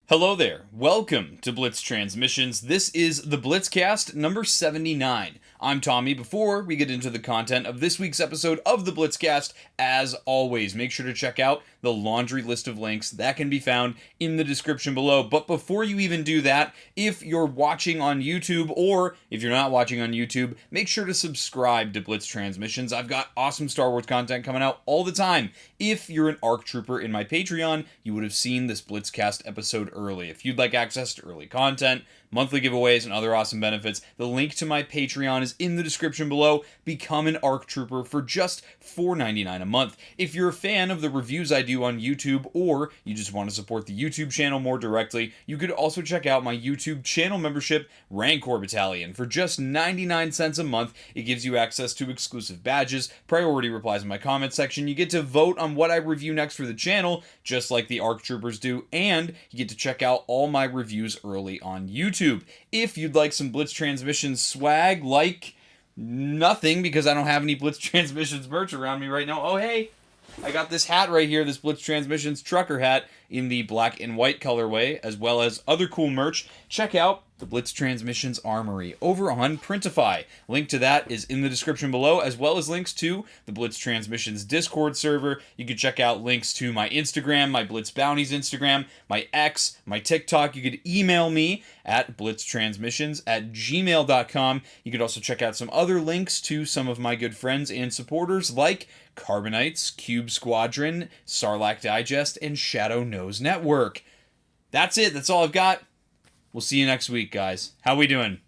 Hello there, welcome to Blitz Transmissions. This is the Blitzcast number 79. I'm Tommy. Before we get into the content of this week's episode of the Blitzcast, as always, make sure to check out the laundry list of links that can be found in the description below. But before you even do that, if you're watching on YouTube or if you're not watching on YouTube, make sure to subscribe to Blitz Transmissions. I've got awesome Star Wars content coming out all the time. If you're an ARC Trooper in my Patreon, you would have seen this Blitzcast episode early. If you'd like access to early content, monthly giveaways, and other awesome benefits, the link to my Patreon is in the description below. Become an ARC Trooper for just $4.99 a month. If you're a fan of the reviews I do on YouTube, or you just want to support the YouTube channel more directly, you could also check out my YouTube channel membership, Rancor Battalion. For just 99 cents a month, it gives you access to exclusive badges, priority replies in my comment section, you get to vote on what I review next for the channel, just like the ARC Troopers do, and you get to check out all my reviews early on YouTube. If you'd like some Blitz Transmissions swag, like nothing, because I don't have any Blitz Transmissions merch around me right now. Oh, hey, I got this hat right here, this Blitz Transmissions trucker hat in the black and white colorway, as well as other cool merch. Check out the Blitz Transmissions Armory over on Printify. Link to that is in the description below, as well as links to the Blitz Transmissions Discord server. You can check out links to my Instagram, my Blitz Bounties Instagram, my X, my TikTok. You could email me at blitztransmissions@gmail.com. You could also check out some other links to some of my good friends and supporters like CARBONITES, Cube Squadron, Sarlacc Digest, and Shadow Knows Network. That's it. That's all I've got. We'll see you next week, guys. How we doing?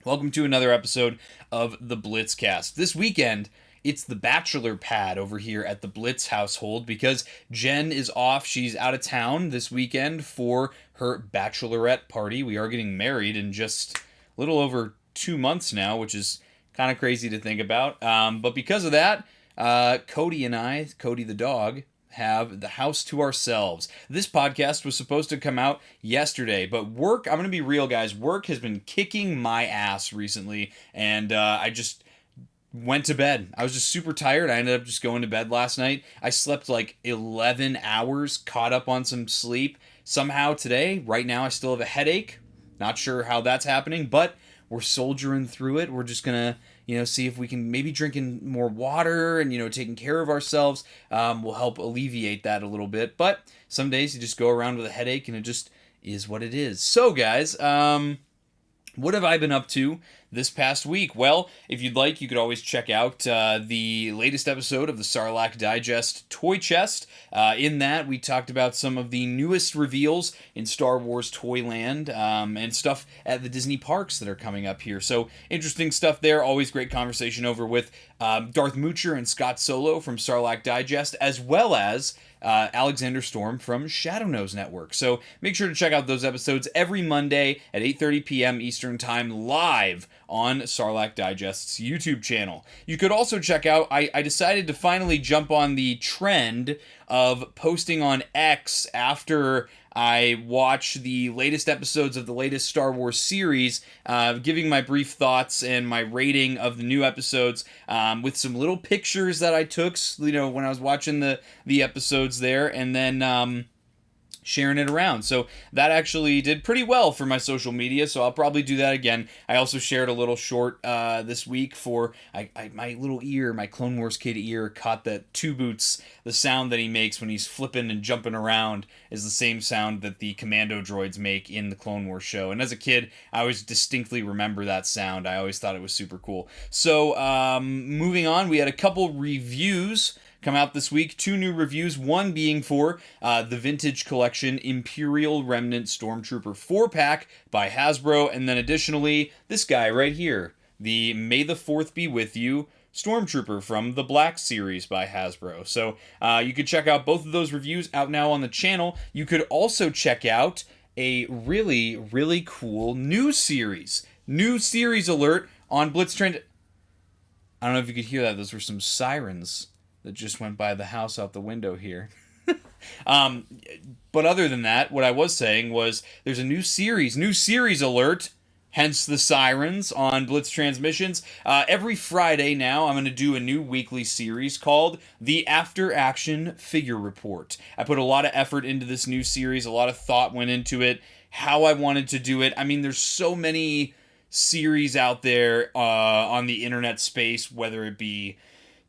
Welcome to another episode of the Blitzcast. This weekend, it's the bachelor pad over here at the Blitz household because Jen is off. She's out of town this weekend for her bachelorette party. We are getting married in just a little over 2 months now, which is kind of crazy to think about. But because of that, Cody and I, Cody the dog, have the house to ourselves. This podcast was supposed to come out yesterday, but work, I'm going to be real, guys, work has been kicking my ass recently, and I just went to bed. I was just super tired. I ended up just going to bed last night. I slept like 11 hours, caught up on some sleep. Somehow today, right now, I still have a headache. Not sure how that's happening, but we're soldiering through it. We're just going to see if we can maybe drinking more water and, taking care of ourselves will help alleviate that a little bit. But some days you just go around with a headache and it just is what it is. So, guys, what have I been up to this past week? Well, if you'd like, you could always check out the latest episode of the Sarlacc Digest Toy Chest. In that, we talked about some of the newest reveals in Star Wars Toyland and stuff at the Disney parks that are coming up here. So, interesting stuff there. Always great conversation over with Darth Moocher and Scott Solo from Sarlacc Digest, as well as Alexander Storm from Shadow Knows Network. So make sure to check out those episodes every Monday at 8:30 p.m. Eastern Time live on Sarlacc Digest's YouTube channel. You could also check out, I decided to finally jump on the trend of posting on X after I watch the latest episodes of the latest Star Wars series, giving my brief thoughts and my rating of the new episodes with some little pictures that I took, when I was watching the episodes there, and then sharing it around. So that actually did pretty well for my social media, so I'll probably do that again. I also shared a little short this week for my little ear, my Clone Wars kid ear, caught that Two Boots, the sound that he makes when he's flipping and jumping around is the same sound that the commando droids make in the Clone Wars show. And as a kid, I always distinctly remember that sound. I always thought it was super cool. So moving on, we had a couple reviews come out this week. 2 new reviews, one being for the Vintage Collection Imperial Remnant Stormtrooper 4-pack by Hasbro, and then additionally, this guy right here, the May the 4th Be With You Stormtrooper from the Black Series by Hasbro. So you could check out both of those reviews out now on the channel. You could also check out a really, really cool new series. New series alert on Blitz Trend. I don't know if you could hear that. Those were some sirens that just went by the house out the window here. But other than that, what I was saying was there's a new series alert hence the sirens on Blitz Transmissions. Every Friday now, I'm going to do a new weekly series called the After Action Figure Report. I put a lot of effort into this new series, a lot of thought went into it, how I wanted to do it. I mean, there's so many series out there on the internet space, whether it be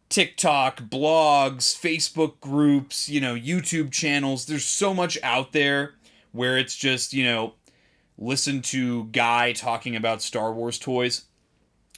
TikTok, blogs, Facebook groups, YouTube channels. There's so much out there where it's just, listen to Guy talking about Star Wars toys.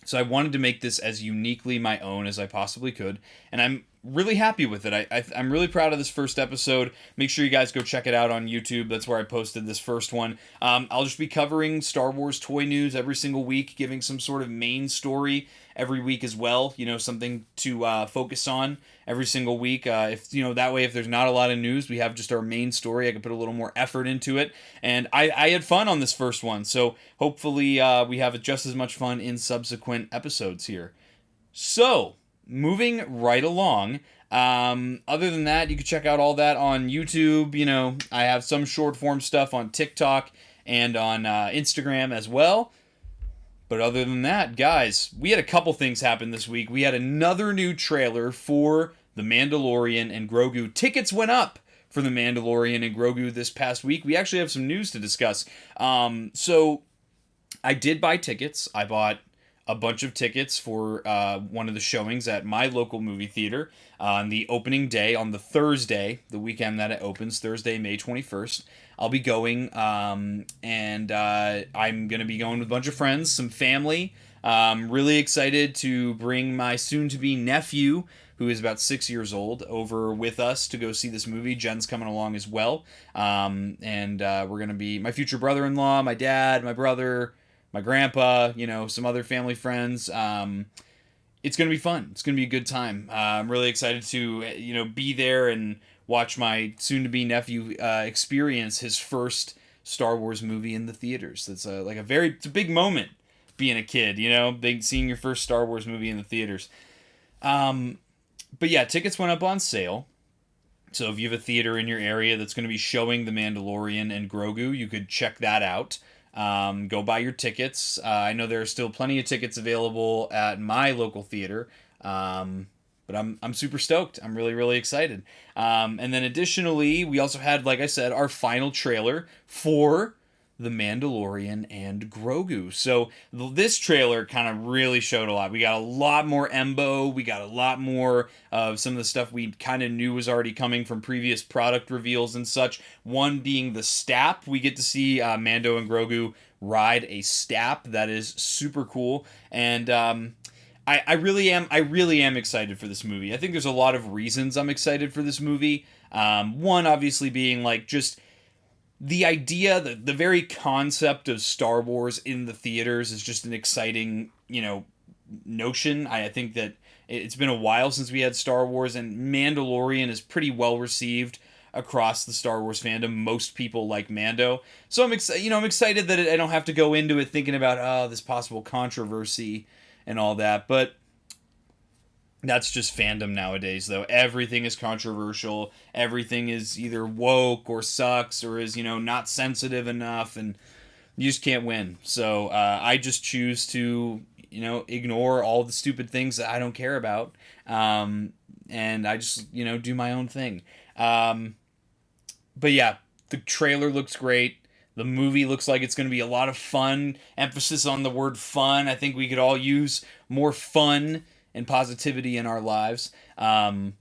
So I wanted to make this as uniquely my own as I possibly could, and I'm really happy with it. I'm really proud of this first episode. Make sure you guys go check it out on YouTube. That's where I posted this first one. I'll just be covering Star Wars toy news every single week, giving some sort of main story every week as well. Something to focus on every single week. If that way, if there's not a lot of news, we have just our main story. I can put a little more effort into it, and I had fun on this first one. So hopefully, we have just as much fun in subsequent episodes here. So, moving right along, other than that, you can check out all that on YouTube. I have some short form stuff on TikTok and on Instagram as well. But other than that, guys, we had a couple things happen this week. We had another new trailer for The Mandalorian and Grogu. Tickets went up for The Mandalorian and Grogu this past week. We actually have some news to discuss. So I did buy tickets. I bought a bunch of tickets for one of the showings at my local movie theater on the opening day, on the Thursday, the weekend that it opens, Thursday, May 21st. I'll be going, and I'm going to be going with a bunch of friends, some family. Really excited to bring my soon-to-be nephew, who is about 6 years old, over with us to go see this movie. Jen's coming along as well. And we're going to be my future brother-in-law, my dad, my brother, my grandpa, some other family friends. It's going to be fun. It's going to be a good time. I'm really excited to, be there and watch my soon-to-be nephew experience his first Star Wars movie in the theaters. It's it's a big moment being a kid, seeing your first Star Wars movie in the theaters. But yeah, tickets went up on sale. So if you have a theater in your area that's going to be showing The Mandalorian and Grogu, you could check that out. Go buy your tickets. I know there are still plenty of tickets available at my local theater. But I'm super stoked. I'm really, really excited. And then additionally, we also had, like I said, our final trailer for The Mandalorian and Grogu. So this trailer kind of really showed a lot. We got a lot more Embo. We got a lot more of some of the stuff we kind of knew was already coming from previous product reveals and such. One being the Stap. We get to see Mando and Grogu ride a Stap. That is super cool. And I really am excited for this movie. I think there's a lot of reasons I'm excited for this movie. One, obviously, being just the idea, the very concept of Star Wars in the theaters is just an exciting, notion. I think that it's been a while since we had Star Wars, and Mandalorian is pretty well received across the Star Wars fandom. Most people like Mando. So I'm excited that I don't have to go into it thinking about, this possible controversy and all that, but that's just fandom nowadays, though. Everything is controversial. Everything is either woke or sucks or is, not sensitive enough, and you just can't win. So I just choose to, ignore all the stupid things that I don't care about, and I just, do my own thing. But yeah, the trailer looks great. The movie looks like it's going to be a lot of fun. Emphasis on the word fun. I think we could all use more fun and positivity in our lives. But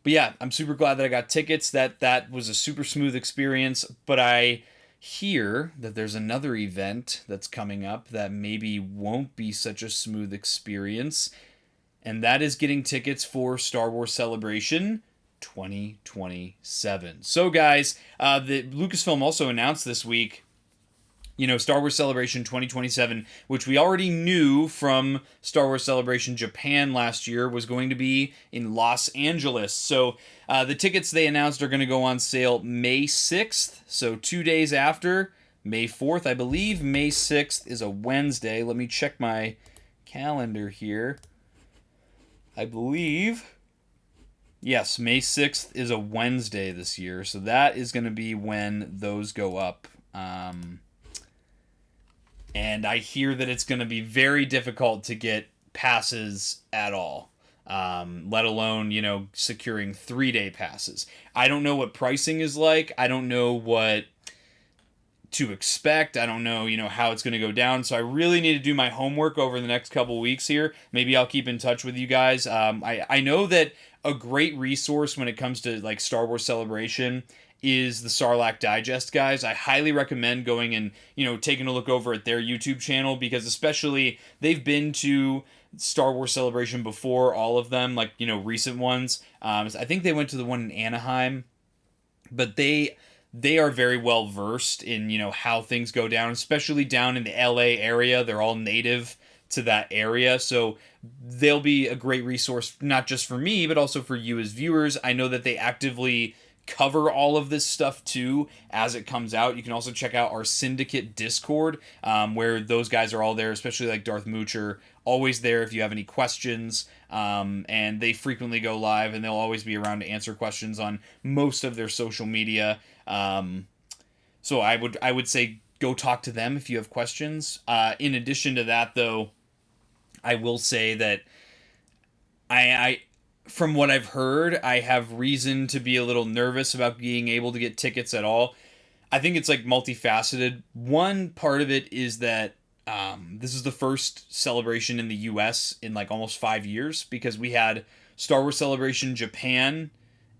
yeah, I'm super glad that I got tickets. That was a super smooth experience. But I hear that there's another event that's coming up that maybe won't be such a smooth experience. And that is getting tickets for Star Wars Celebration 2027. So guys, the Lucasfilm also announced this week, Star Wars Celebration 2027, which we already knew from Star Wars Celebration Japan last year was going to be in Los Angeles. So the tickets they announced are going to go on sale May 6th, so 2 days after May 4th, I believe. May 6th is a Wednesday. Let me check my calendar here. I believe, yes, May 6th is a Wednesday this year, so that is going to be when those go up. and I hear that it's going to be very difficult to get passes at all. Let alone, securing 3-day passes. I don't know what pricing is like. I don't know what to expect. I don't know, how it's going to go down. So I really need to do my homework over the next couple weeks here. Maybe I'll keep in touch with you guys. I know that a great resource when it comes to like Star Wars Celebration is the Sarlacc Digest guys. I highly recommend going and, taking a look over at their YouTube channel, because especially they've been to Star Wars Celebration before, all of them, like, recent ones. I think they went to the one in Anaheim, but they are very well versed in, how things go down, especially down in the LA area. They're all native to that area, so they'll be a great resource, not just for me, but also for you as viewers. I know that they actively cover all of this stuff too as it comes out. You can also check out our Syndicate Discord, where those guys are all there, especially like Darth Moocher, always there if you have any questions, and they frequently go live, and they'll always be around to answer questions on most of their social media. So I would say go talk to them if you have questions. In addition to that, though, I will say that I from what I've heard, I have reason to be a little nervous about being able to get tickets at all. I think it's like multifaceted. One part of it is that this is the first celebration in the US in like almost 5 years, because we had Star Wars Celebration Japan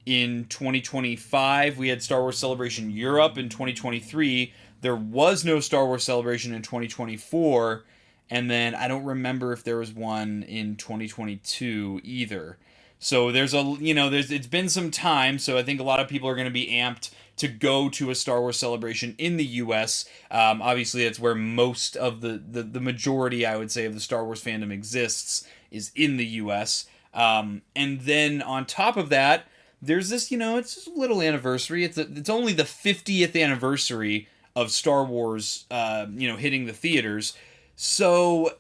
in 2025. We had Star Wars Celebration Europe in 2023. There was no Star Wars Celebration in 2024. And then I don't remember if there was one in 2022 either. So it's been some time, so I think a lot of people are going to be amped to go to a Star Wars Celebration in the U.S. Obviously, it's where most of the majority, I would say, of the Star Wars fandom exists, is in the U.S. And then on top of that, there's this, it's just a little anniversary. It's only the 50th anniversary of Star Wars, hitting the theaters. So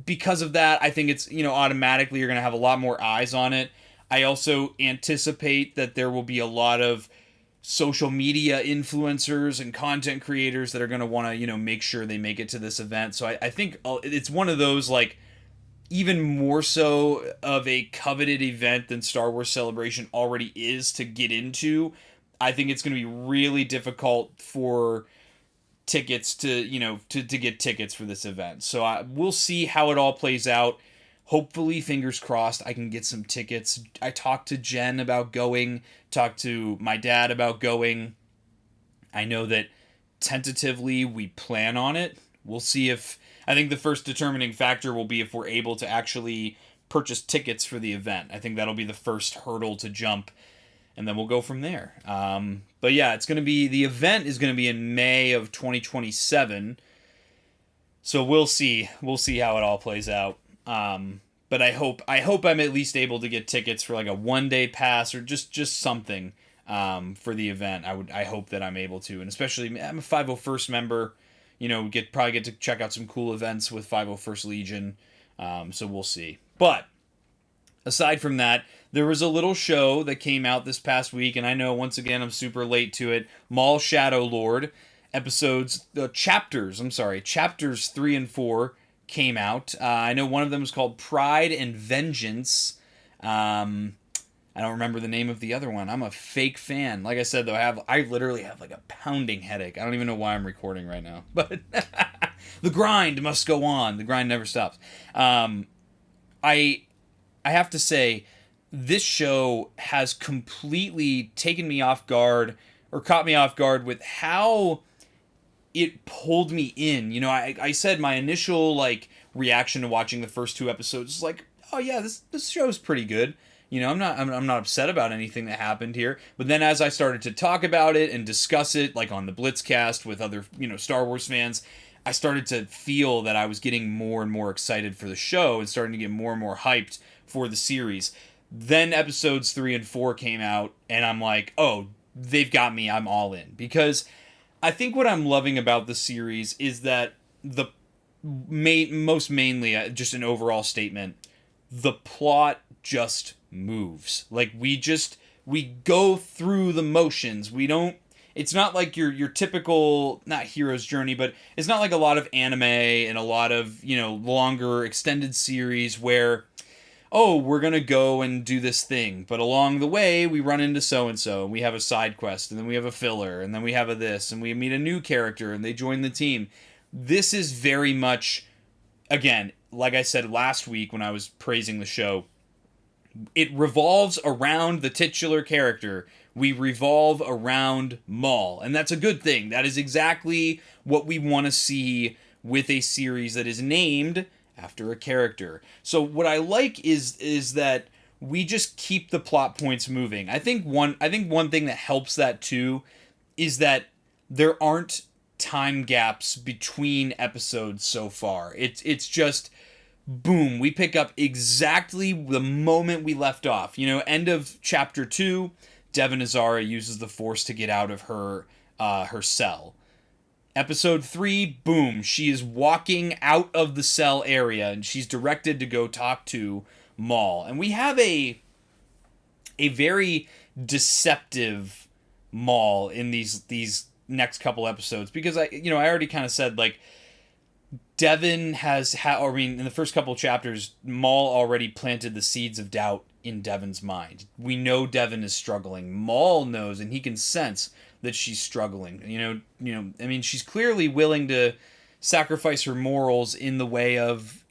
because of that, I think it's, automatically you're going to have a lot more eyes on it. I also anticipate that there will be a lot of social media influencers and content creators that are going to want to, make sure they make it to this event. So I think it's one of those, like, even more so of a coveted event than Star Wars Celebration already is to get into. I think it's going to be really difficult for tickets to get tickets for this event. So we'll see how it all plays out. Hopefully, fingers crossed, I can get some tickets. I talked to Jen about going, talked to my dad about going. I know that tentatively we plan on it. We'll see I think the first determining factor will be if we're able to actually purchase tickets for the event. I think that'll be the first hurdle to jump, and then we'll go from there. But yeah, the event is going to be in May of 2027. So we'll see how it all plays out. But I hope I'm at least able to get tickets for like a 1-day pass or just something, for the event. I hope that I'm able to, and especially I'm a 501st member, probably get to check out some cool events with 501st Legion. So we'll see. But aside from that, there was a little show that came out this past week, and I know, once again, I'm super late to it. Maul Shadow Lord chapters 3 and 4 came out. I know one of them was called Pride and Vengeance. I don't remember the name of the other one. I'm a fake fan. Like I said, though, I literally have like a pounding headache. I don't even know why I'm recording right now. But the grind must go on. The grind never stops. I have to say, this show has completely taken me off guard, or caught me off guard, with how it pulled me in. I said my initial reaction to watching the first 2 episodes is like, oh yeah, this show's pretty good. I'm not upset about anything that happened here. But then as I started to talk about it and discuss it, like on the Blitzcast with other, Star Wars fans, I started to feel that I was getting more and more excited for the show and starting to get more and more hyped for the series. Then episodes 3 and 4 came out, and I'm like, oh, they've got me. I'm all in. Because I think what I'm loving about the series is that most mainly, just an overall statement, the plot just moves. Like, we go through the motions. We don't, it's not like your typical, not hero's journey, but it's not like a lot of anime and a lot of, longer extended series where, oh, we're going to go and do this thing, but along the way we run into so-and-so and we have a side quest and then we have a filler and then we have a this and we meet a new character and they join the team. This is very much, again, like I said last week when I was praising the show, it revolves around the titular character. We revolve around Maul, and that's a good thing. That is exactly what we want to see with a series that is named after a character. So what I like is that we just keep the plot points moving. I think one thing that helps that too is that there aren't time gaps between episodes so far. It's just boom, we pick up exactly the moment we left off. End of chapter 2, Devon Azara uses the Force to get out of her cell. Episode 3, boom, she is walking out of the cell area and she's directed to go talk to Maul. And we have a very deceptive Maul in these next couple episodes, because I already kind of said, like, Devon in the first couple chapters, Maul already planted the seeds of doubt in Devon's mind. We know Devon is struggling. Maul knows, and he can sense that she's struggling. She's clearly willing to sacrifice her morals in the way of,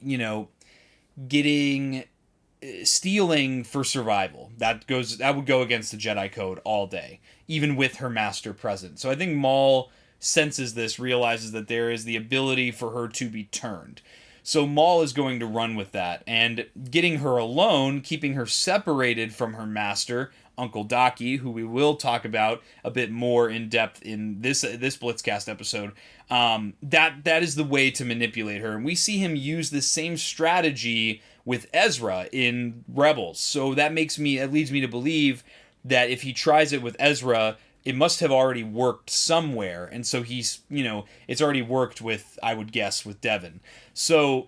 stealing for survival. That would go against the Jedi Code all day, even with her master present. So I think Maul senses this, realizes that there is the ability for her to be turned. So Maul is going to run with that, and getting her alone, keeping her separated from her master, Uncle Daki, who we will talk about a bit more in depth in this Blitzcast episode. That is the way to manipulate her, and we see him use this same strategy with Ezra in Rebels. So that leads me to believe that if he tries it with Ezra, it must have already worked somewhere, and so he's, it's already worked with, I would guess, with Devon. So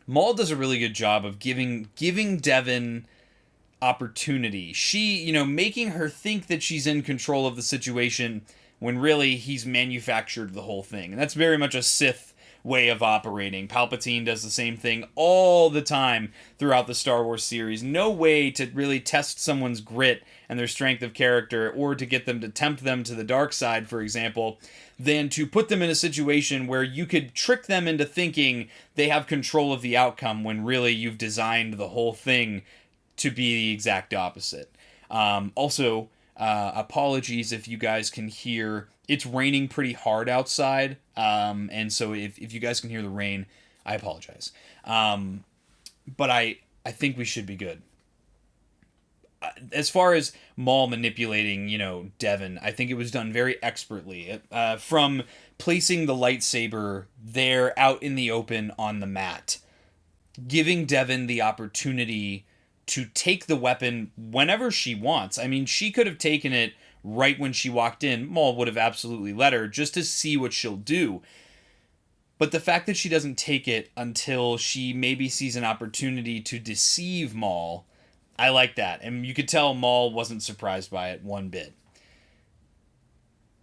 Maul does a really good job of giving Devon opportunity. She, making her think that she's in control of the situation when really he's manufactured the whole thing. And that's very much a Sith way of operating. Palpatine does the same thing all the time throughout the Star Wars series. No way to really test someone's grit and their strength of character, or to get them to tempt them to the dark side, for example, than to put them in a situation where you could trick them into thinking they have control of the outcome when really you've designed the whole thing to be the exact opposite. Also, apologies if you guys can hear, it's raining pretty hard outside, and so if you guys can hear the rain, I apologize. But I think we should be good. As far as Maul manipulating, Devon, I think it was done very expertly. From placing the lightsaber there out in the open on the mat, giving Devon the opportunity to take the weapon whenever she wants. I mean, she could have taken it right when she walked in. Maul would have absolutely let her, just to see what she'll do. But the fact that she doesn't take it until she maybe sees an opportunity to deceive Maul, I like that. And you could tell Maul wasn't surprised by it one bit.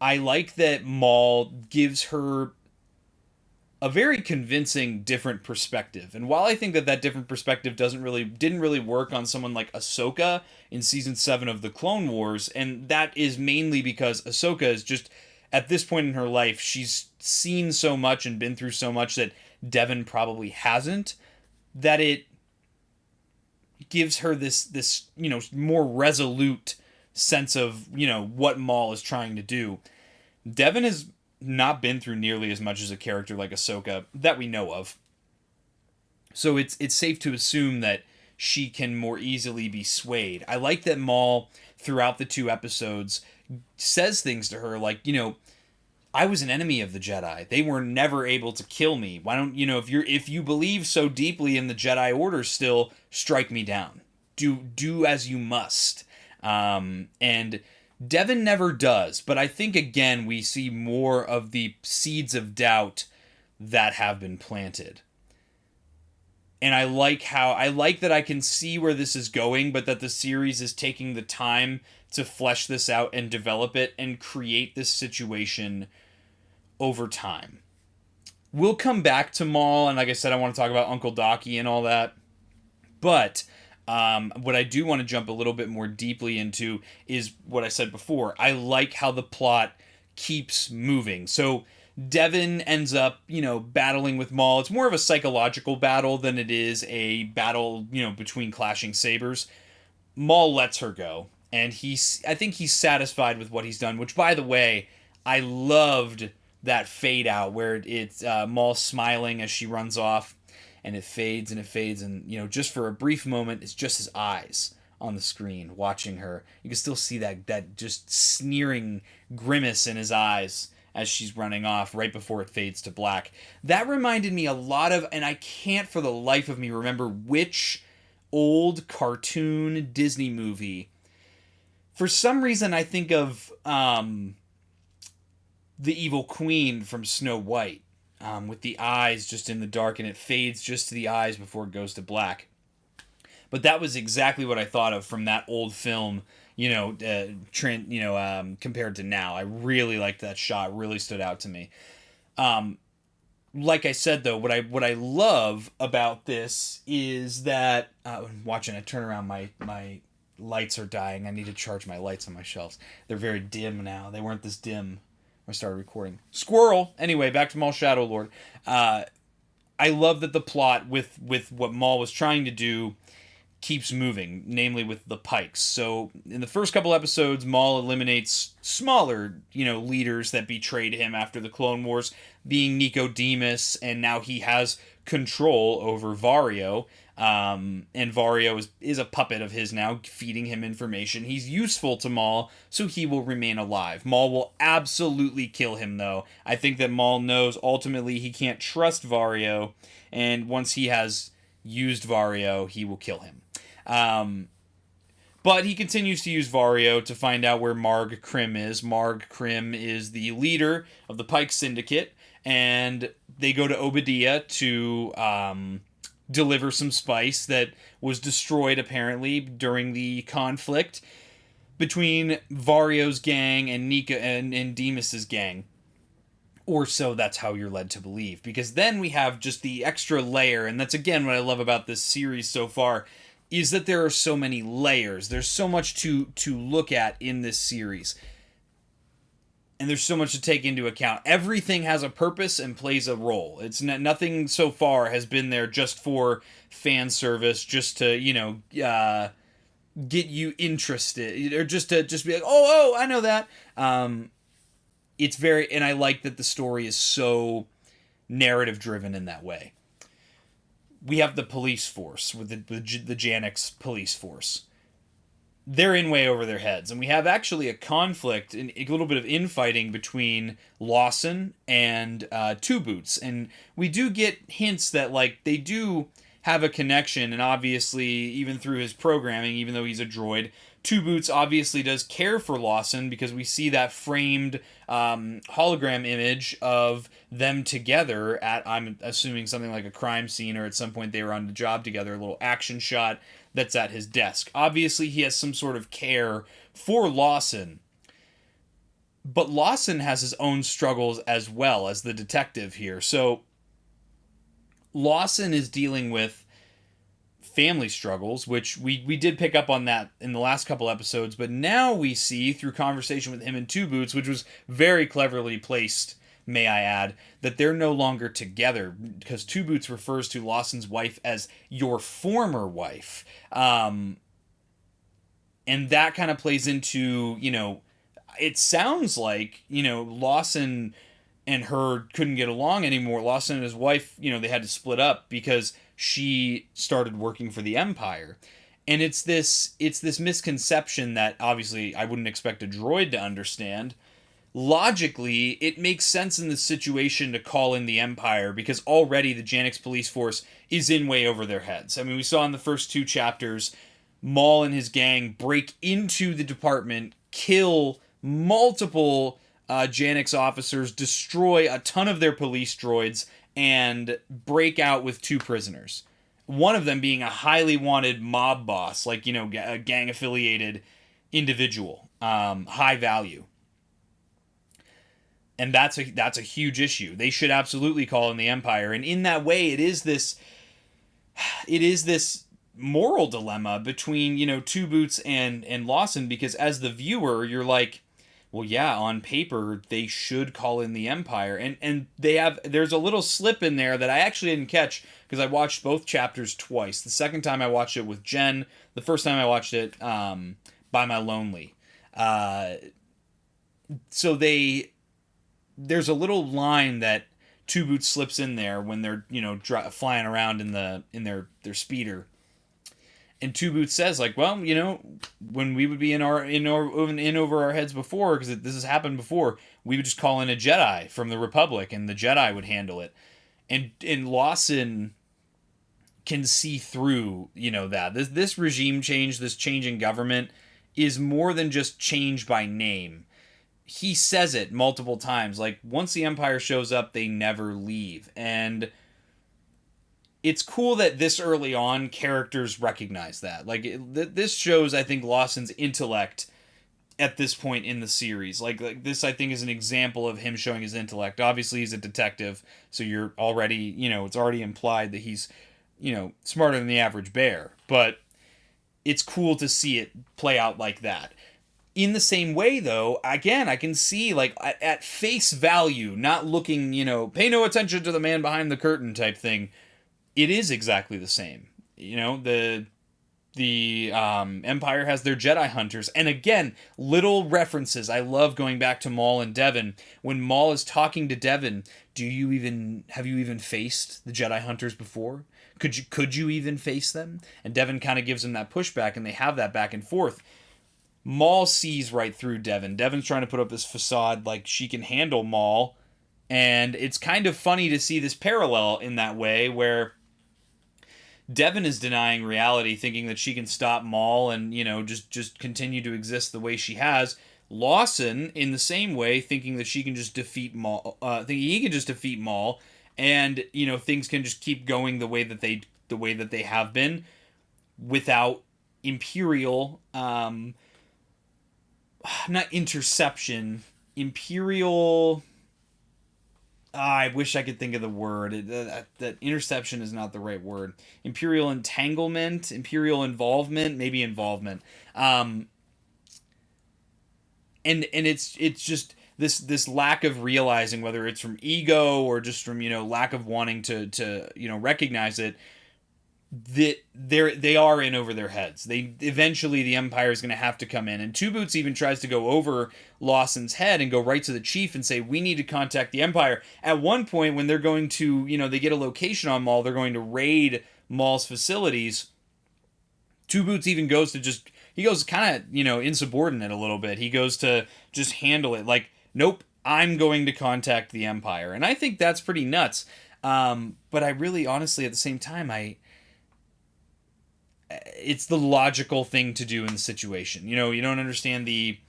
I like that Maul gives her a very convincing different perspective. And while I think that different perspective didn't really work on someone like Ahsoka in season 7 of the Clone Wars, and that is mainly because Ahsoka is just, at this point in her life, she's seen so much and been through so much that Devon probably hasn't, that it gives her this more resolute sense of, what Maul is trying to do. Devon has not been through nearly as much as a character like Ahsoka that we know of. So it's safe to assume that she can more easily be swayed. I like that Maul, throughout the 2 episodes, says things to her like, I was an enemy of the Jedi. They were never able to kill me. Why don't, if you believe so deeply in the Jedi Order still, strike me down. Do as you must. And Devon never does, but I think, again, we see more of the seeds of doubt that have been planted. And I like that I can see where this is going, but that the series is taking the time to flesh this out and develop it and create this situation over time. We'll come back to Maul, and like I said, I want to talk about Uncle Docky and all that. But what I do want to jump a little bit more deeply into is what I said before. I like how the plot keeps moving. So Devin ends up, battling with Maul. It's more of a psychological battle than it is a battle, between clashing sabers. Maul lets her go, and I think he's satisfied with what he's done, which, by the way, I loved that fade out where it's Maul smiling as she runs off, and it fades and it fades, and just for a brief moment it's just his eyes on the screen watching her. You can still see that just sneering grimace in his eyes as she's running off right before it fades to black. That reminded me a lot of, and I can't for the life of me remember which old cartoon Disney movie. For some reason I think of the evil queen from Snow White, with the eyes just in the dark, and it fades just to the eyes before it goes to black. But that was exactly what I thought of from that old film, compared to now. I really liked that shot. It really stood out to me. Like I said, though, what I love about this is that watching. I turn around, my lights are dying. I need to charge my lights on my shelves. They're very dim now. They weren't this dim when I started recording. Squirrel. Anyway, back to Maul Shadow Lord. I love that the plot with what Maul was trying to do keeps moving, namely with the Pikes. So in the first couple episodes, Maul eliminates smaller, leaders that betrayed him after the Clone Wars, being Nicodemus, and now he has control over Vario. And Vario is a puppet of his now, feeding him information. He's useful to Maul, so he will remain alive. Maul will absolutely kill him, though. I think that Maul knows ultimately he can't trust Vario, and once he has used Vario, he will kill him. But he continues to use Vario to find out where Marg Krim is. Marg Krim is the leader of the Pike Syndicate, and they go to Obadiah to deliver some spice that was destroyed, apparently, during the conflict between Vario's gang and Demus's gang. Or so that's how you're led to believe. Because then we have just the extra layer, and that's again what I love about this series so far, is that there are so many layers. There's so much to look at in this series. And there's so much to take into account. Everything has a purpose and plays a role. It's nothing so far has been there just for fan service, just to, get you interested, or just to be like, oh, I know that. It's very, and I like that the story is so narrative driven in that way. We have the police force with the Janix police force. They're in way over their heads, and we have actually a conflict, and a little bit of infighting between Lawson and Two Boots, and we do get hints that they do have a connection, and obviously even through his programming, even though he's a droid, Two Boots obviously does care for Lawson, because we see that framed hologram image of them together at, I'm assuming, something like a crime scene, or at some point they were on the job together, a little action shot that's at his desk. Obviously he has some sort of care for Lawson, but Lawson has his own struggles as well as the detective here. So Lawson is dealing with family struggles, which we did pick up on that in the last couple episodes, but now we see through conversation with him and Two Boots, which was very cleverly placed, may I add, that they're no longer together, because Two Boots refers to Lawson's wife as your former wife. And that kind of plays into, it sounds like, Lawson and her couldn't get along anymore. Lawson and his wife, they had to split up because she started working for the Empire. And it's this misconception that obviously I wouldn't expect a droid to understand. Logically, it makes sense in this situation to call in the Empire, because already the Janix police force is in way over their heads. I mean, we saw in the first 2 chapters, Maul and his gang break into the department, kill multiple Janix officers, destroy a ton of their police droids, and break out with 2 prisoners. One of them being a highly wanted mob boss, like, a gang affiliated individual, high value. And that's a huge issue. They should absolutely call in the Empire. And in that way, it is this moral dilemma between, Two Boots and Lawson, because as the viewer, you're like, well, yeah, on paper they should call in the Empire, and there's a little slip in there that I actually didn't catch because I watched both chapters twice. The second time I watched it with Jen, the first time I watched it by my lonely. So there's a little line that Two Boots slips in there when they're flying around in their speeder. And Two Boots says, like, well, when we would be in over our heads before, because this has happened before, we would just call in a Jedi from the Republic, and the Jedi would handle it. And Lawson can see through, that this regime change, this change in government, is more than just change by name. He says it multiple times, like, once the Empire shows up, they never leave. And it's cool that this early on characters recognize that. Like, this shows, I think, Lawson's intellect at this point in the series. Like this, I think, is an example of him showing his intellect. Obviously, he's a detective, so you're already, it's already implied that he's, smarter than the average bear. But it's cool to see it play out like that. In the same way, though, again, I can see, like, at face value, not looking, pay no attention to the man behind the curtain type thing, it is exactly the same. The Empire has their Jedi hunters, and again, little references. I love going back to Maul and Devin. When Maul is talking to Devin, have you even faced the Jedi hunters before? Could you even face them? And Devin kind of gives him that pushback, and they have that back and forth. Maul sees right through Devin. Devin's trying to put up this facade like she can handle Maul, and it's kind of funny to see this parallel in that way where Devin is denying reality, thinking that she can stop Maul and, just continue to exist the way she has. Lawson, in the same way, thinking that she can just defeat Maul, thinking he can just defeat Maul, and, things can just keep going the way that they have been without Imperial, not interception, Imperial. I wish I could think of the word. That interception is not the right word. Imperial entanglement, Imperial involvement, maybe involvement. And it's just this lack of realizing, whether it's from ego or just from lack of wanting to recognize it, that they are in over their heads. Eventually the Empire is going to have to come in, and Two Boots even tries to go over Lawson's head and go right to the chief and say, we need to contact the Empire. At one point, when they're going to, they get a location on Maul, they're going to raid Maul's facilities. Two Boots even goes to he goes kind of, insubordinate a little bit. He goes to just handle it like, nope, I'm going to contact the Empire. And I think that's pretty nuts. But I really, honestly, at the same time, it's the logical thing to do in the situation. You don't understand the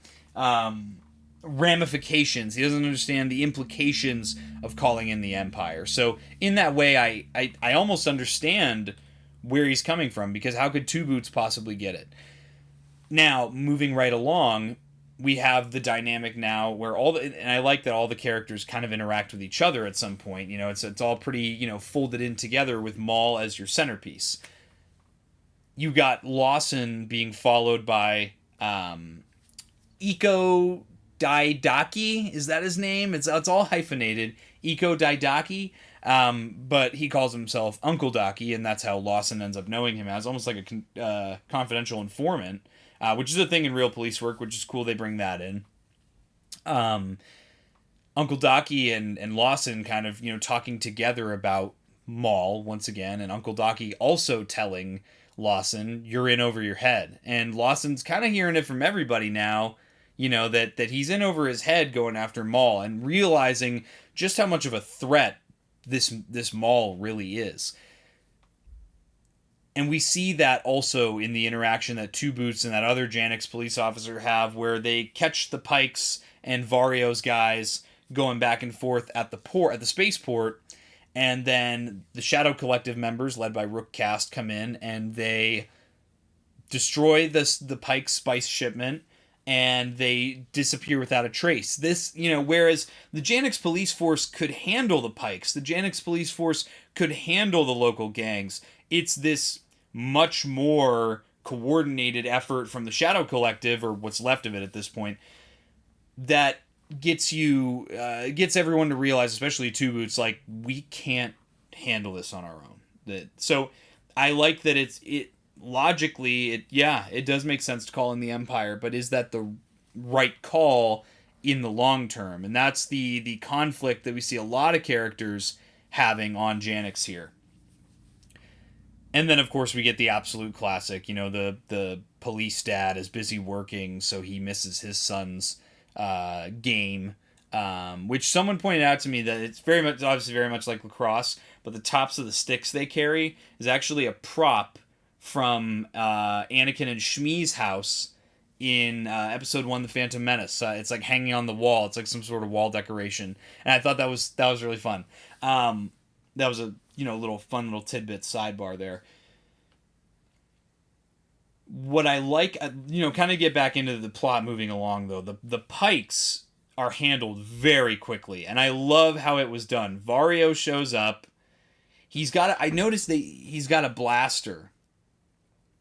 ramifications. He doesn't understand the implications of calling in the Empire. So in that way, I almost understand where he's coming from, because how could Two Boots possibly get it? Now, moving right along, we have the dynamic now where and I like that all the characters kind of interact with each other at some point. It's all pretty, folded in together with Maul as your centerpiece. You got Lawson being followed by Iko Daidaki. Is that his name? It's all hyphenated. Iko Daidaki. But he calls himself Uncle Daki, and that's how Lawson ends up knowing him as, almost like a confidential informant, which is a thing in real police work, which is cool they bring that in. Uncle Daki and Lawson kind of, talking together about Maul once again, and Uncle Daki also telling Lawson, you're in over your head. And Lawson's kind of hearing it from everybody now, that he's in over his head going after Maul, and realizing just how much of a threat this Maul really is. And we see that also in the interaction that Two Boots and that other Janix police officer have, where they catch the Pikes and Vario's guys going back and forth at the spaceport, And then the Sahdow Collective members, led by Rookcast, come in and they destroy the Pike spice shipment, and they disappear without a trace. This, whereas the Janix police force could handle the Pikes, the Janix police force could handle the local gangs, it's this much more coordinated effort from the Sahdow Collective, or what's left of it at this point, that gets everyone to realize, especially Two Boots, like, we can't handle this on our own. So I like that it logically, it does make sense to call in the Empire, but is that the right call in the long term? And that's the conflict that we see a lot of characters having on Janix here. And then, of course, we get the absolute classic, the police dad is busy working, so he misses his son's game, which someone pointed out to me that it's obviously very much like lacrosse, but the tops of the sticks they carry is actually a prop from Anakin and Shmi's house in episode 1, The Phantom Menace. It's like hanging on the wall. It's like some sort of wall decoration, and I thought that was really fun. That was a little fun little tidbit sidebar there. What I like, kind of get back into the plot moving along, though. The Pikes are handled very quickly, and I love how it was done. Vario shows up. I noticed he's got a blaster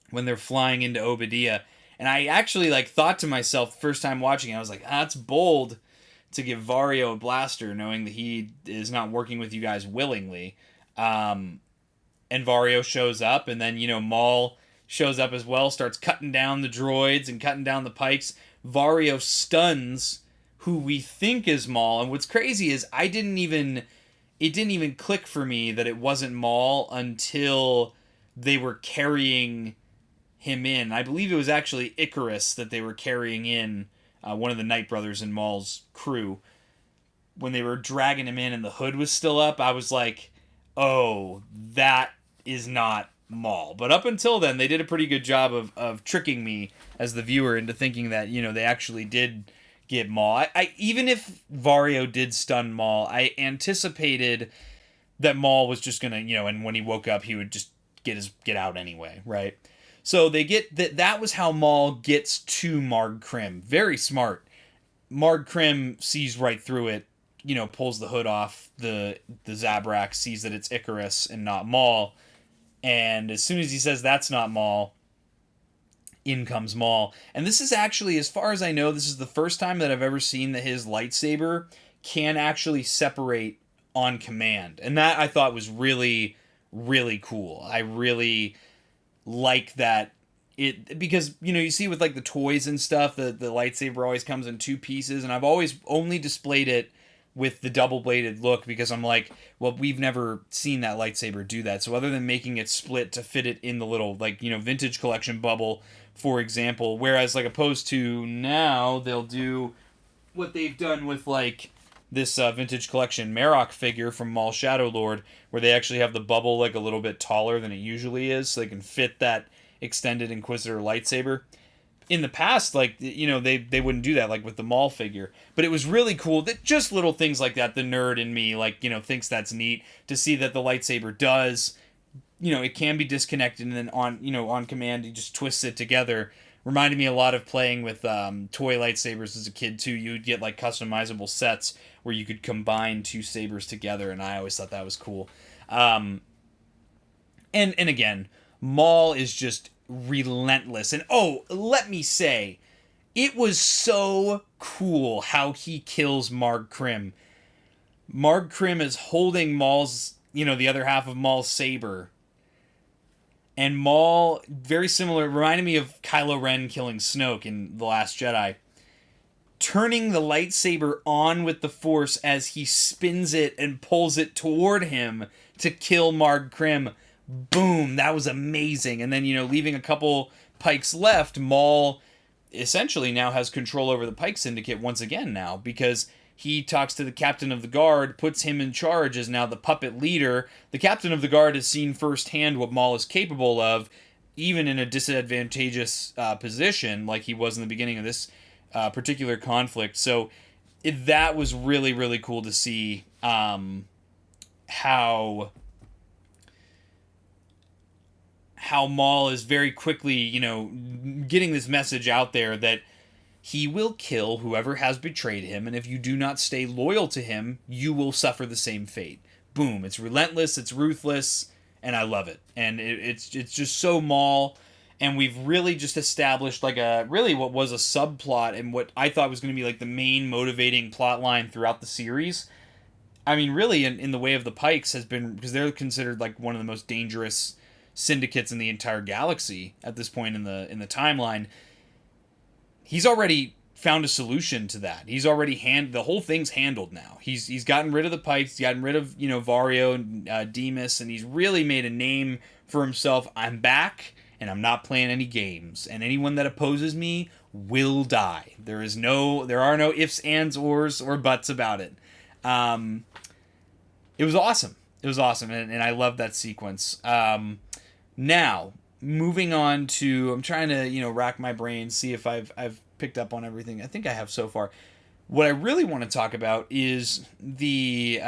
when they're flying into Obadiah, and I actually thought to myself the first time watching it, I was like, that's bold to give Vario a blaster, knowing that he is not working with you guys willingly. And Vario shows up, and then Maul shows up as well, starts cutting down the droids and cutting down the Pikes. Vario stuns who we think is Maul, and what's crazy is it didn't even click for me that it wasn't Maul until they were carrying him in. I believe it was actually Icarus that they were carrying in, one of the Knight brothers in Maul's crew. When they were dragging him in and the hood was still up, I was like, oh, that is not Maul. But up until then, they did a pretty good job of tricking me as the viewer into thinking that, they actually did get Maul. I even if Vario did stun Maul, I anticipated that Maul was just gonna, and when he woke up, he would just get out anyway, right? So they get that was how Maul gets to Marg Krim. Very smart. Marg Krim sees right through it, pulls the hood off the Zabrak, sees that it's Icarus and not Maul. And as soon as he says that's not Maul, in comes Maul. And this is actually, as far as I know, this is the first time that I've ever seen that his lightsaber can actually separate on command. And that I thought was really, really cool. I really like that because you see with the toys and stuff, the lightsaber always comes in two pieces, and I've always only displayed it with the double-bladed look because I'm like, well, we've never seen that lightsaber do that. So other than making it split to fit it in the little vintage collection bubble, for example, whereas opposed to now they'll do what they've done with this vintage collection Marok figure from Maul Shadow Lord, where they actually have the bubble a little bit taller than it usually is, so they can fit that extended Inquisitor lightsaber. In the past, they wouldn't do that, with the Maul figure. But it was really cool that just little things like that, the nerd in me, thinks that's neat to see that the lightsaber does, it can be disconnected and then on command, he just twists it together. Reminded me a lot of playing with toy lightsabers as a kid, too. You'd get, customizable sets where you could combine two sabers together, and I always thought that was cool. And again, Maul is just relentless. And let me say, it was so cool how he kills Marg Krim. Marg Krim is holding Maul's, the other half of Maul's saber. And Maul, very similar, reminded me of Kylo Ren killing Snoke in The Last Jedi. Turning the lightsaber on with the Force as he spins it and pulls it toward him to kill Marg Krim. Boom, that was amazing. And then, leaving a couple Pikes left, Maul essentially now has control over the Pike Syndicate once again now, because he talks to the Captain of the Guard, puts him in charge as now the puppet leader. The Captain of the Guard has seen firsthand what Maul is capable of, even in a disadvantageous position, like he was in the beginning of this particular conflict. So that was really, really cool to see. how Maul is very quickly, getting this message out there that he will kill whoever has betrayed him, and if you do not stay loyal to him, you will suffer the same fate. Boom. It's relentless, it's ruthless, and I love it. And it's just so Maul, and we've really just established like what was a subplot and what I thought was going to be like the main motivating plot line throughout the series. I mean, really, in the Way of the Pikes has been, because they're considered like one of the most dangerous syndicates in the entire galaxy at this point in the timeline. He's already found a solution to that. He's already the whole thing's handled now. He's gotten rid of the Pikes, he's gotten rid of Vario and Demas, and he's really made a name for himself. I'm back, and I'm not playing any games. And anyone that opposes me will die. There are no ifs, ands, ors, or buts about it. It was awesome. It was awesome, and I love that sequence. Now, moving on to, I'm trying to, rack my brain, see if I've picked up on everything. I think I have so far. What I really want to talk about is the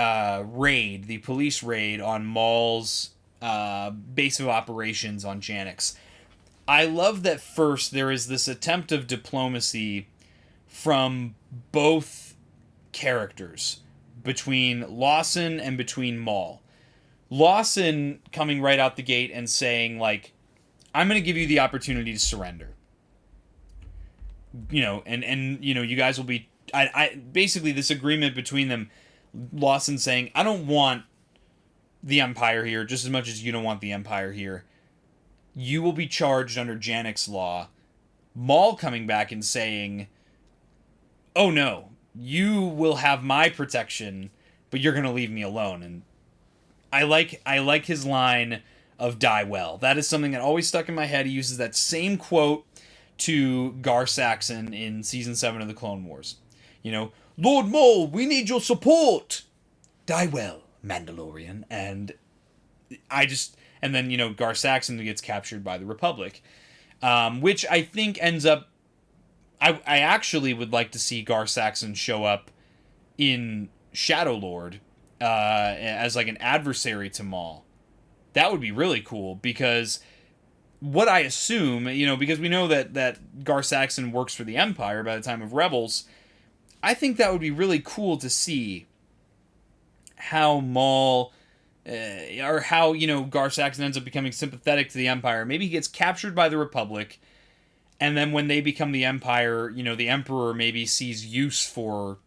raid, the police raid on Maul's base of operations on Janix. I love that first there is this attempt of diplomacy from both characters, between Lawson and between Maul. Lawson coming right out the gate and saying, like, I'm going to give you the opportunity to surrender. And you guys will be... I basically, this agreement between them, Lawson saying, I don't want the Empire here just as much as you don't want the Empire here. You will be charged under Janix law. Maul coming back and saying, oh no, you will have my protection, but you're going to leave me alone. And I like his line of die well. That is something that always stuck in my head. He uses that same quote to Gar Saxon in Season 7 of the Clone Wars. Lord Maul, we need your support. Die well, Mandalorian. And then, Gar Saxon gets captured by the Republic. Which I think ends up... I actually would like to see Gar Saxon show up in Shadow Lord as like an adversary to Maul. That would be really cool, because what I assume, because we know that Gar Saxon works for the Empire by the time of Rebels, I think that would be really cool to see how Maul... or how, Gar Saxon ends up becoming sympathetic to the Empire. Maybe he gets captured by the Republic, and then when they become the Empire, the Emperor maybe sees use for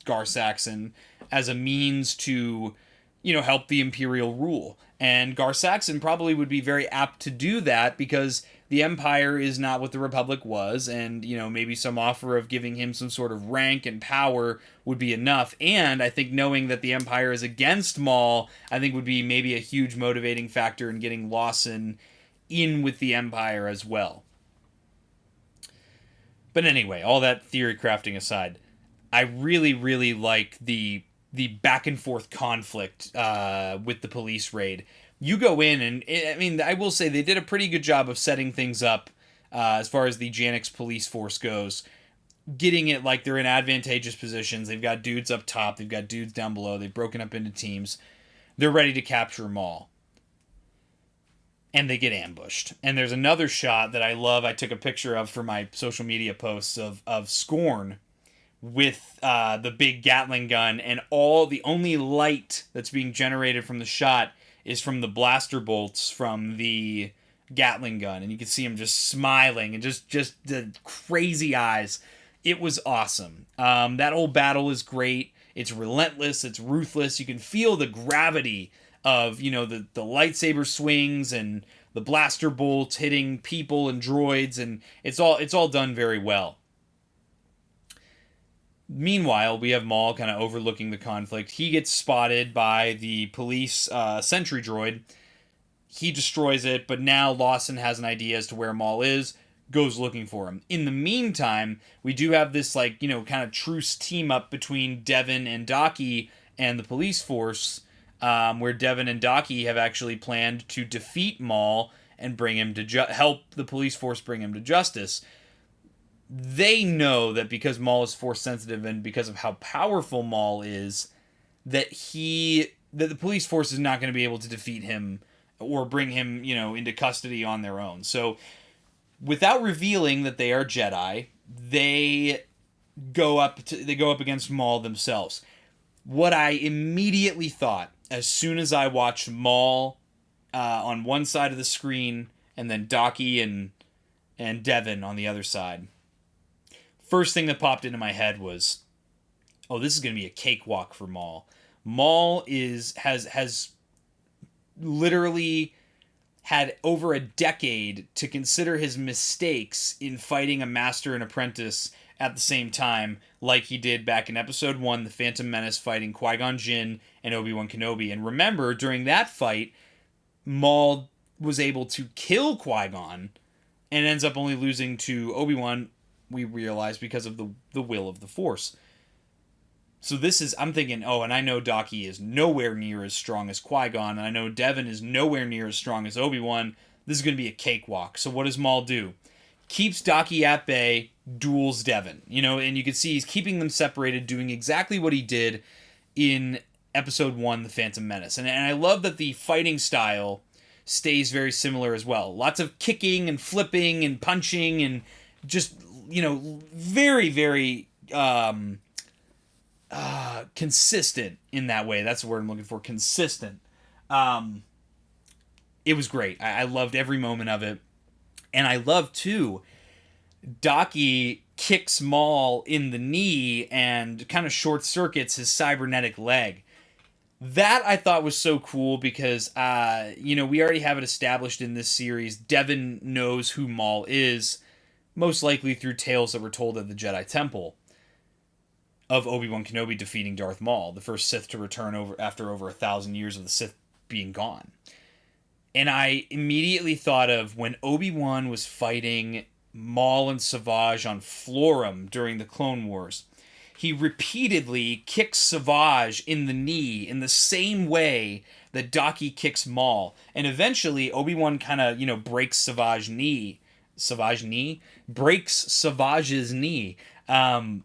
Gar Saxon as a means to, help the Imperial rule. And Gar Saxon probably would be very apt to do that, because the Empire is not what the Republic was, and, maybe some offer of giving him some sort of rank and power would be enough. And I think knowing that the Empire is against Maul, I think would be maybe a huge motivating factor in getting Lawson in with the Empire as well. But anyway, all that theory crafting aside, I really, really like the back and forth conflict with the police raid. You go in and, I will say they did a pretty good job of setting things up as far as the Janix police force goes. Getting it like they're in advantageous positions. They've got dudes up top. They've got dudes down below. They've broken up into teams. They're ready to capture Maul. And they get ambushed. And there's another shot that I love. I took a picture of for my social media posts of Scorn with the big Gatling gun, and the only light that's being generated from the shot is from the blaster bolts from the Gatling gun, and you can see him just smiling and just the crazy eyes. It was awesome. That whole battle is great. It's relentless. It's ruthless. You can feel the gravity of the lightsaber swings and the blaster bolts hitting people and droids, and it's all done very well. Meanwhile, we have Maul kind of overlooking the conflict. He gets spotted by the police sentry droid. He destroys it, but now Lawson has an idea as to where Maul is, goes looking for him. In the meantime, we do have this kind of truce team up between Devin and Daki and the police force, where Devin and Daki have actually planned to defeat Maul and bring him to help the police force bring him to justice. They know that because Maul is force sensitive and because of how powerful Maul is, that he that the police force is not going to be able to defeat him or bring him, into custody on their own. So, without revealing that they are Jedi, they go up against Maul themselves. What I immediately thought as soon as I watched Maul on one side of the screen and then Daki and Devin on the other side, first thing that popped into my head was, oh, this is going to be a cakewalk for Maul. Maul has literally had over a decade to consider his mistakes in fighting a master and apprentice at the same time, like he did back in Episode 1, The Phantom Menace, fighting Qui-Gon Jinn and Obi-Wan Kenobi. And remember, during that fight, Maul was able to kill Qui-Gon and ends up only losing to Obi-Wan, we realize, because of the will of the Force. So I'm thinking, and I know Daki is nowhere near as strong as Qui-Gon, and I know Devin is nowhere near as strong as Obi-Wan. This is going to be a cakewalk. So what does Maul do? Keeps Daki at bay, duels Devin. And you can see he's keeping them separated, doing exactly what he did in Episode 1, The Phantom Menace. And I love that the fighting style stays very similar as well. Lots of kicking and flipping and punching and just, very, very consistent in that way. That's the word I'm looking for. Consistent. It was great. I loved every moment of it. And I love, too, Daki kicks Maul in the knee and kind of short circuits his cybernetic leg. That I thought was so cool because, we already have it established in this series. Devin knows who Maul is, most likely through tales that were told at the Jedi Temple of Obi-Wan Kenobi defeating Darth Maul, the first Sith to return after over 1,000 years of the Sith being gone. And I immediately thought of when Obi-Wan was fighting Maul and Savage on Florum during the Clone Wars. He repeatedly kicks Savage in the knee in the same way that Daki kicks Maul. And eventually, Obi-Wan kind of, breaks Savage's knee. Breaks Savage's knee. And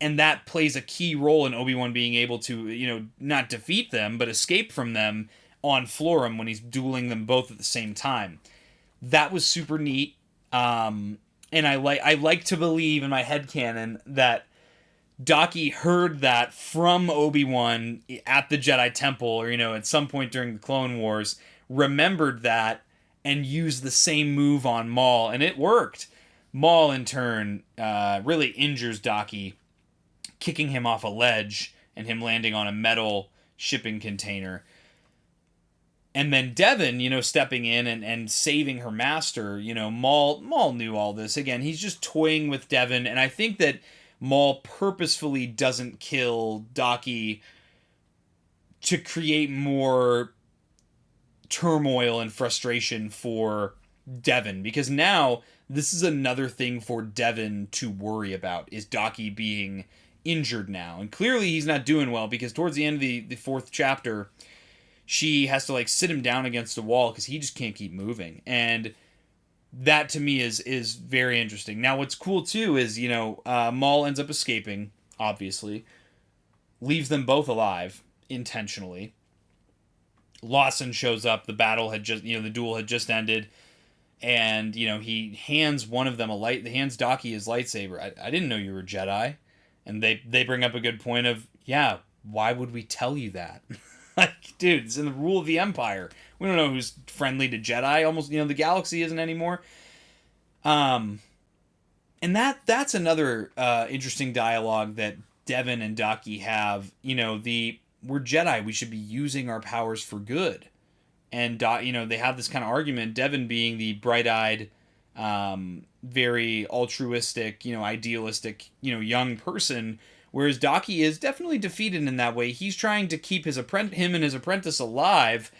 that plays a key role in Obi-Wan being able to, not defeat them, but escape from them on Florum when he's dueling them both at the same time. That was super neat. And I like to believe in my headcanon that Daki heard that from Obi-Wan at the Jedi Temple, or, at some point during the Clone Wars, remembered that and used the same move on Maul, and it worked. Maul, in turn, really injures Daki, kicking him off a ledge and him landing on a metal shipping container. And then Devin, stepping in and saving her master, Maul knew all this. Again, he's just toying with Devin, and I think that Maul purposefully doesn't kill Daki to create more turmoil and frustration for Devin, because now this is another thing for Devin to worry about, is Daki being injured now. And clearly he's not doing well, because towards the end of the fourth chapter, she has to sit him down against a wall because he just can't keep moving. And that to me is very interesting. Now what's cool too is, Maul ends up escaping, obviously, leaves them both alive intentionally. Lawson shows up, the battle had just, the duel had just ended, and, he hands one of them hands Daki his lightsaber. I didn't know you were a Jedi. And they bring up a good point of, yeah, why would we tell you that? Dude, it's in the rule of the Empire. We don't know who's friendly to Jedi. Almost, the galaxy isn't anymore. And that's another interesting dialogue that Devin and Daki have. We're Jedi. We should be using our powers for good. And, they have this kind of argument, Devin being the bright-eyed, very altruistic, idealistic, young person, whereas Daki is definitely defeated in that way. He's trying to keep him and his apprentice alive,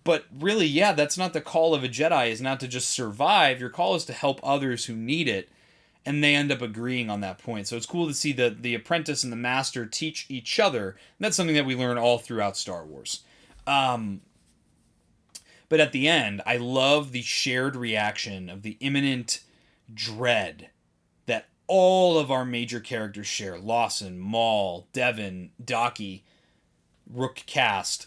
but really, yeah, that's not the call of a Jedi, is not to just survive. Your call is to help others who need it, and they end up agreeing on that point. So it's cool to see the apprentice and the master teach each other. And that's something that we learn all throughout Star Wars. But at the end, I love the shared reaction of the imminent dread that all of our major characters share. Lawson, Maul, Devin, Daki. Rook cast,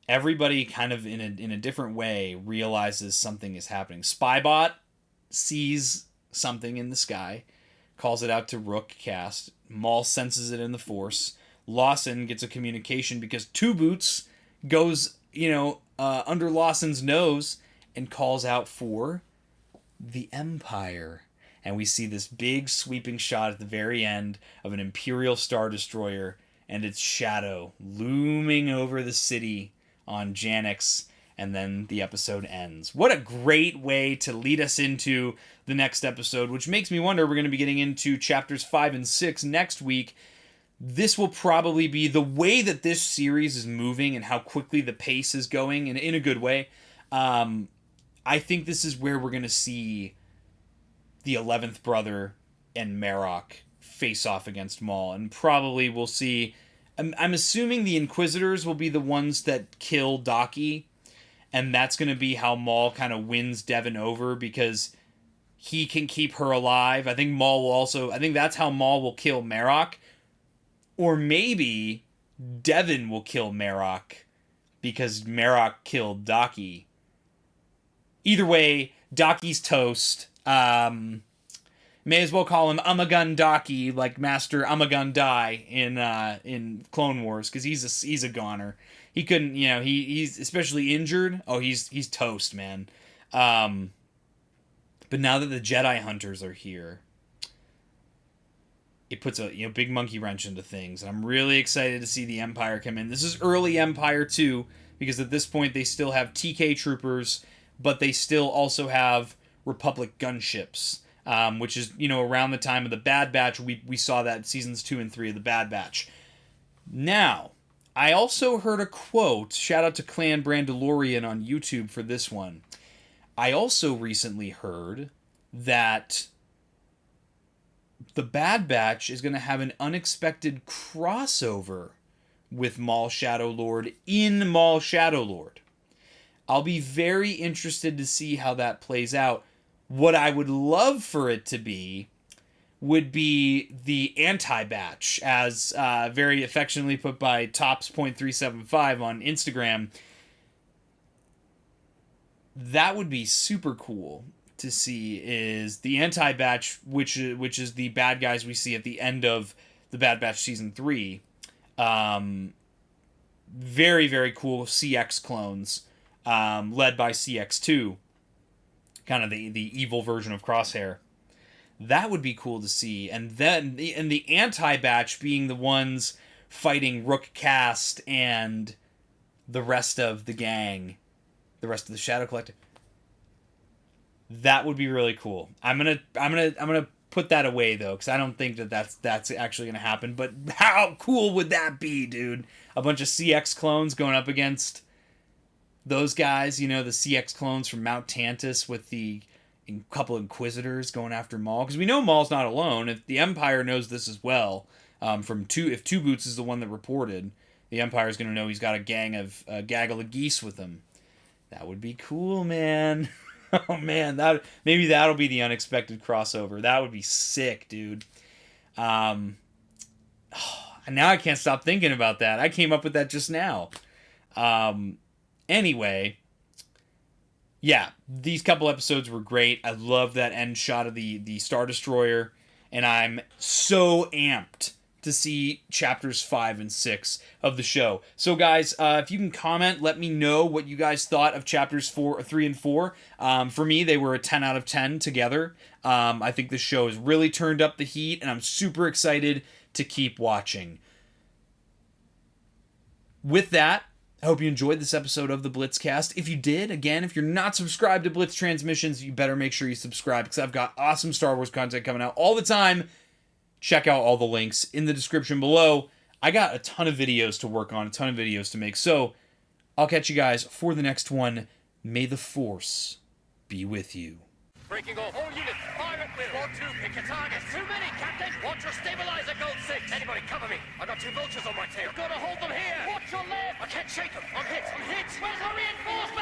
everybody kind of in a different way realizes something is happening. Spybot sees something in the sky, calls it out to Rook cast. Maul senses it in the Force. Lawson gets a communication because Two Boots goes, under Lawson's nose and calls out for the Empire. And we see this big sweeping shot at the very end of an Imperial Star Destroyer and its shadow looming over the city on Janix, and then the episode ends. What a great way to lead us into the next episode, which makes me wonder, we're going to be getting into chapters 5 and 6 next week. This will probably be the way that this series is moving and how quickly the pace is going, and in a good way. I think this is where we're going to see the 11th brother and Marok face off against Maul, and probably we'll see... I'm assuming the Inquisitors will be the ones that kill Daki, and that's going to be how Maul kind of wins Devon over, because he can keep her alive. I think that's how Maul will kill Marok. Or maybe Devon will kill Marok because Marok killed Daki. Either way, Daki's toast. May as well call him Amagun Daki, like Master Amagun Dai in Clone Wars, because he's a goner. He couldn't, he's especially injured. Oh, he's toast, man. But now that the Jedi Hunters are here, it puts a big monkey wrench into things. And I'm really excited to see the Empire come in. This is early Empire too, because at this point they still have TK troopers, but they still also have Republic gunships, which is around the time of the Bad Batch. We saw that in seasons 2 and 3 of the Bad Batch. Now, I also heard a quote. Shout out to Clan Brandalorian on YouTube for this one. I also recently heard that the Bad Batch is going to have an unexpected crossover with Maul Shadow Lord in Maul Shadow Lord. I'll be very interested to see how that plays out. What I would love for it to be would be the anti-batch, as very affectionately put by Tops.375 on Instagram. That would be super cool to see, is the anti-batch, which is the bad guys we see at the end of the Bad Batch Season 3. Very, very cool CX clones, led by CX2, kind of the evil version of Crosshair. That would be cool to see. And then the anti-batch being the ones fighting Rook Cast and the rest of the gang, the rest of the Shadow Collective. That would be really cool. I'm gonna put that away though, because I don't think that's actually gonna happen. But how cool would that be, dude? A bunch of CX clones going up against those guys, the CX clones from Mount Tantus with the couple Inquisitors going after Maul. Because we know Maul's not alone. If the Empire knows this as well, if Two Boots is the one that reported, the Empire's going to know he's got a gaggle of geese with him. That would be cool, man. Oh, man. Maybe that'll be the unexpected crossover. That would be sick, dude. Now I can't stop thinking about that. I came up with that just now. Anyway, yeah, these couple episodes were great. I love that end shot of the Star Destroyer, and I'm so amped to see chapters 5 and 6 of the show. So guys, if you can comment, let me know what you guys thought of chapters 3 and 4. For me, they were a 10 out of 10 together. I think the show has really turned up the heat, and I'm super excited to keep watching. With that, I hope you enjoyed this episode of the Blitzcast. If you did, again, if you're not subscribed to Blitz Transmissions, you better make sure you subscribe, because I've got awesome Star Wars content coming out all the time. Check out all the links in the description below. I got a ton of videos to work on, a ton of videos to make, so I'll catch you guys for the next one. May the Force be with you. Breaking off. All units, fire at will. Squad 2, pick your targets. Too many, Captain. Watch your stabilizer, Gold 6. Anybody cover me. I got 2 vultures on my tail. Gotta hold them here. Watch your left. I can't shake them. I'm hit. Where's our reinforcements?